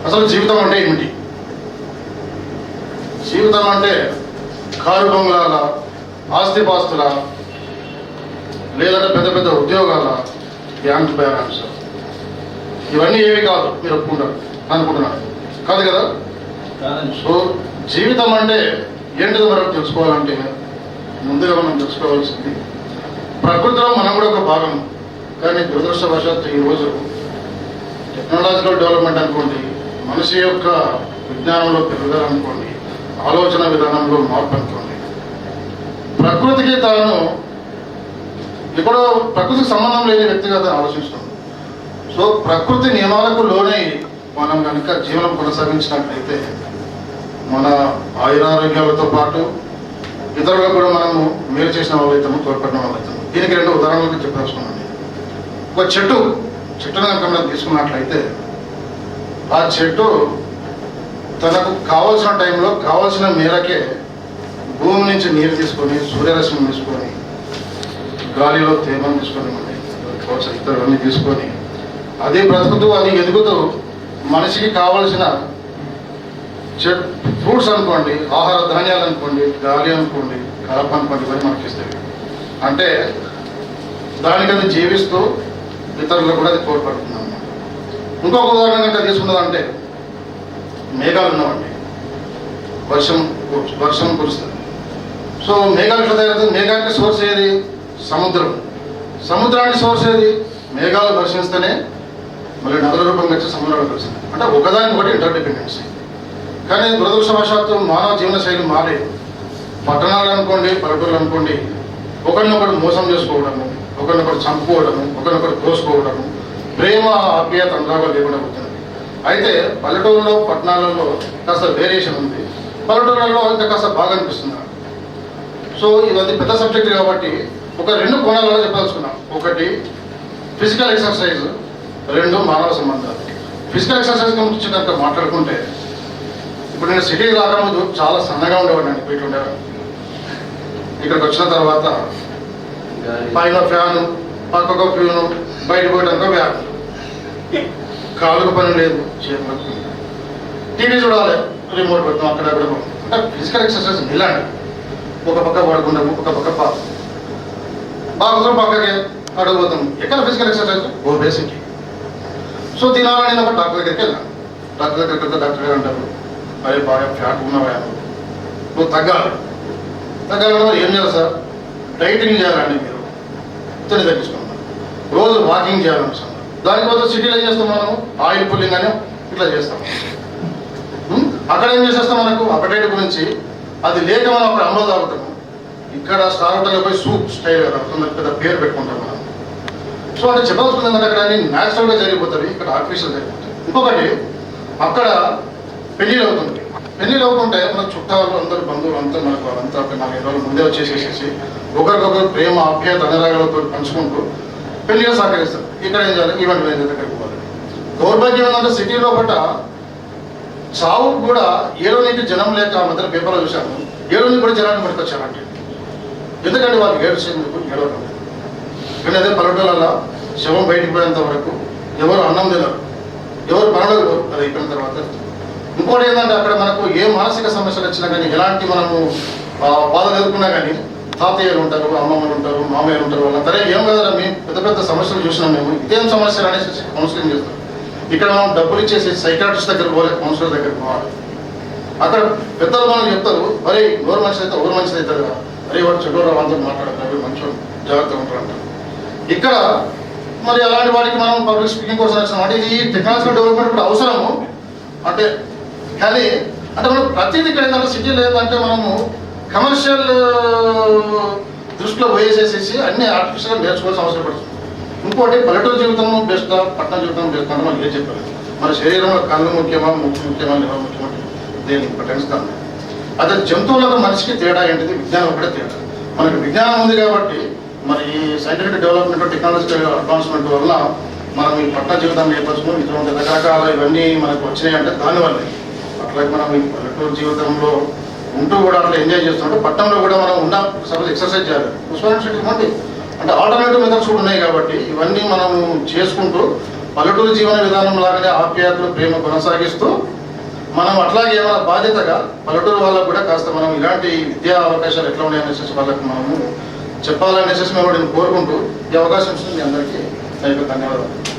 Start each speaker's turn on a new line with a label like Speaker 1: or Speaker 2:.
Speaker 1: అసలు జీవితం అంటే ఏమిటి? జీవితం అంటే కారు బంగ్లాల, ఆస్తిపాస్తుల, లేదంటే పెద్ద పెద్ద ఉద్యోగాల, బ్యాంక్ బ్యాలెన్స్, ఇవన్నీ ఏవి కాదు. మీరు ఒప్పుకుంటారు అనుకుంటున్నారు కాదు కదా? సో జీవితం అంటే ఏంటిదో మనకు తెలుసుకోవాలంటే ముందుగా మనం తెలుసుకోవాల్సింది ప్రకృతిలో మనం కూడా ఒక భాగం. కానీ దురదృష్టవశాత్తు ఈరోజు టెక్నాలజికల్ డెవలప్మెంట్ అనుకోండి, మనిషి యొక్క విజ్ఞానంలో పెరుగుదల అనుకోండి, ఆలోచన విధానంలో మార్పు అనుకోండి, ప్రకృతికి తాను ఎక్కడో ప్రకృతికి సంబంధం లేని వ్యక్తిగా ఆలోచిస్తుంది. సో ప్రకృతి నియమాలకు లోనై మనం కనుక జీవనం కొనసాగించినట్లయితే మన ఆయురారోగ్యాలతో పాటు ఇతరులకు కూడా మనము మేలు చేసిన వాళ్ళైతాము, తోడ్పడిన వాళ్ళైతాము. దీనికి 2 ఉదాహరణలు చెప్పదలుచుకున్నాను. ఒక చెట్టును కనుక మనం తీసుకున్నట్లయితే ఆ చెట్టు తనకు కావాల్సిన టైంలో కావాల్సిన మేరకే భూమి నుంచి నీరు తీసుకొని, సూర్యరశ్మిని తీసుకొని, గాలిలో తేమను తీసుకొని, ఇతరులన్నీ తీసుకొని అది బ్రతుకుతూ అది ఎదుగుతూ మనిషికి కావలసిన ఫ్రూట్స్ అనుకోండి, ఆహార ధాన్యాలు అనుకోండి, గాలి అనుకోండి, కలప అనుకోండి, ఇవన్నీ మనకి ఇస్తాయి. అంటే దానికి అది జీవిస్తూ ఇతరులకు కూడా అది తోడ్పడుతుంది అన్నమాట. ఇంకొక ఉదాహరణ కనుక తీసుకున్నదంటే మేఘాలు ఉన్నామండి, వర్షం కురుస్తుంది. సో మేఘాలు ఎట్లా తయారవుతుంది? మేఘానికి సోర్స్ ఏది? సముద్రం. సముద్రానికి సోర్స్ ఏది? మేఘాలు వర్షిస్తేనే మళ్ళీ నదుల రూపంగా వచ్చి సముద్రాలు కలుస్తుంది. అంటే ఒకదానికి ఒకటి ఇంటర్డిపెండెన్సీ. కానీ దురదృష్టవశాత్తు మానవ జీవన శైలి మారేది. పట్టణాలు అనుకోండి, పల్లెటూళ్ళు అనుకోండి, ఒకరినొకరు మోసం చేసుకోవడము, ఒకరినొకరు చంపుకోవడము, ఒకరినొకరు దోసుకోవడము, ప్రేమ ఆప్యాయత అనురాగాలు లేకుండా పోతుంది. అయితే పల్లెటూరులో పట్టణాలలో కాస్త వేరియేషన్ ఉంది, పల్లెటూళ్ళలో ఇంకా కాస్త బాగా అనిపిస్తుంది. సో ఇది పెద్ద సబ్జెక్ట్ కాబట్టి ఒక 2 కోణాలలో చెప్పదలుచుకున్నాం. ఒకటి ఫిజికల్ ఎక్సర్సైజ్, 2 మానవ సంబంధాలు. ఫిజికల్ ఎక్సర్సైజ్ గురించి కనుక మాట్లాడుకుంటే ఇప్పుడు నేను సిటీకి రాకముందు చాలా సన్నగా ఉండేవాడిని, వీటి ఉండేవాడిని. ఇక్కడికి వచ్చిన తర్వాత పైన ఫ్యాను, పక్కకు ఫ్యూను, బయట పోయడానికి వ్యాన్, కాళ్ళకు పని లేదు, చేతులకు టీవీ చూడాలి, రిమోట్ పెడతాం అక్కడక్కడ. అంటే ఫిజికల్ ఎక్సర్సైజ్ ఇలాంటి ఒక పక్క పడుకుంటాము, ఒక పక్క బాగుంటాం, పక్కకి అడుగుపోతాం. ఎక్కడ ఫిజికల్ ఎక్సర్సైజ్? ఓ బేసిక్. సో దీనివల్ల నేను ఒక డాక్టర్ దగ్గరికి వెళ్ళాను. డాక్టర్ దగ్గరికి వెళ్తే డాక్టర్ గారు అంటారు, అరే బాగా ఫ్యాట్ ఉన్నావా, నువ్వు తగ్గాలంటే ఏం చేయాలి సార్? డైటింగ్ చేయాలండి, మీరు తిని తగ్గించుకున్నాం, రోజు వాకింగ్ చేయాలని సార్. దానికోసం సిటీలో ఏం చేస్తాం మనము? ఆయిల్ పుల్లింగ్ అని ఇట్లా చేస్తాం. అక్కడ ఏం చేసేస్తాం? మనకు అపటైట్ గురించి అది లేక మనం అక్కడ అమలు తాగుతాము. ఇక్కడ స్టార్ హోటల్లో పోయి సూప్ స్టైల్ తాగుతుంది, పెద్ద పేరు పెట్టుకుంటాం మనం. సో అంటే చెప్పాల్సింది ఏంటంటే అక్కడ అన్ని న్యాచురల్గా జరిగిపోతుంది, ఇక్కడ ఆర్టిఫిషియల్ జరిగిపోతుంది. ఇంకొకటి అక్కడ పెళ్ళిళ్ళు అవుతుంది. పెళ్ళిళ్ళు అవుతుంటే మన చుట్టాలు అందరూ, బంధువులు అంతా మనకు అంతా 4-5 రోజులు ముందే వచ్చేసేసి ఒకరికొకరు ప్రేమ ఆప్యాయత అనురాగాలతో పంచుకుంటూ పెళ్ళిగా సహకరిస్తారు. ఇక్కడ ఏం చేయాలి? ఈవెంట్ మేనేజర్ దగ్గరికి పోవాలి. దౌర్భాగ్యం ఏంటంటే సిటీలో పట్ల చావు కూడా ఏడోనికి జనం లేక మధ్యలో పేపర్లో చూశాను, ఏడోనికి కూడా జనాన్ని పట్టుకొచ్చారంటే. ఎందుకంటే వాళ్ళు ఏడ్చేందుకు ఏడవడం. కానీ అదే పల్లెటూళ్ళ శవం బయటికి పోయేంత వరకు ఎవరు అన్నం తినరు, ఎవరు పనులు అది అయిపోయిన తర్వాత. ఇంకోటి ఏంటంటే అక్కడ మనకు ఏ మానసిక సమస్యలు వచ్చినా కానీ, ఎలాంటి మనము బాధలు ఎదుర్కొన్నా కానీ తాతయ్యలు ఉంటారు, అమ్మమ్మలు ఉంటారు, మామయ్యలు ఉంటారు. వాళ్ళ సరే ఏం కదా మేము పెద్ద పెద్ద సమస్యలు చూసినాం, మేము ఇదేం సమస్యలు అనేసి కౌన్సిలింగ్ చేస్తాం. ఇక్కడ మనం డబ్బులు ఇచ్చేసి సైకాట్రిస్ట్ దగ్గరికి పోలే, కౌన్సిలర్ దగ్గరికి పోవాలి. అక్కడ పెద్దలు మనం చెప్తారు, మరి నోరు మంచిది అయితే ఊరు మంచిది అవుతుంది కదా, అరే వాడు చెడు వాళ్ళతో మాట్లాడతారు, మంచి జాగ్రత్తగా ఉంటారు అంటారు. ఇక్కడ మరి అలాంటి వాటికి మనం పబ్లిక్ స్పీకింగ్ కోసం వచ్చినాం. అంటే ఇది టెక్నాలజికల్ డెవలప్మెంట్ కూడా అవసరము. అంటే కానీ అంటే మనం ప్రతిదీ ఇక్కడ ఏంటంటే సిటీలో ఏంటంటే మనము కమర్షియల్ దృష్టిలో పోయేసేసి అన్ని ఆర్టిఫిషియల్గా నేర్చుకోవాల్సిన అవసరం పడుతుంది. ఇంకోటి పల్లెటూరు జీవితం బెస్టా, పట్టణ జీవితం బెస్ట్ అంటే మనకి ఏం చెప్పాలి? మన శరీరంలో కళ్ళు ముఖ్యమా, ముక్కు ముఖ్యమా, లివర్ ముఖ్యమా, దేని ఇంపార్టెన్స్ కాదు. అదే జంతువులకు మనిషికి తేడా ఏంటిది? విజ్ఞానం ఒకటే తేడా. మనకి విజ్ఞానం ఉంది కాబట్టి మరి ఈ సైంటిఫిక్ డెవలప్మెంట్, టెక్నాలజికల్ అడ్వాన్స్మెంట్ వల్ల మనం ఈ పట్టణ జీవితాన్ని నేర్పరచుకుని ఇటువంటి రకరకాల ఇవన్నీ మనకు వచ్చినాయి అంటే దానివల్లే. అట్లాగే మనం ఈ పల్లెటూరు జీవితంలో ఉంటూ కూడా అట్లా ఎంజాయ్ చేస్తుంటే పట్టణంలో కూడా మనం ఉన్న సపోజ్ ఎక్సర్సైజ్ చేయాలి. ఉస్మానియా యూనివర్సిటీ అంటే ఆల్టర్నేటివ్ మెథడ్స్ కూడా ఉన్నాయి కాబట్టి ఇవన్నీ మనం చేసుకుంటూ పల్లెటూరు జీవన విధానం లాగానే ఆప్యాయతలు ప్రేమ కొనసాగిస్తూ మనం అట్లాగే ఏమైనా బాధ్యతగా పల్లెటూరు వాళ్ళకు కూడా కాస్త మనం ఇలాంటి విద్యా అవకాశాలు ఎట్లా ఉన్నాయనేసి వాళ్ళకి మనము చెప్పాలనేసి మేము కోరుకుంటూ ఈ అవకాశం ఇస్తుంది మీ అందరికీ ధన్యవాదాలు.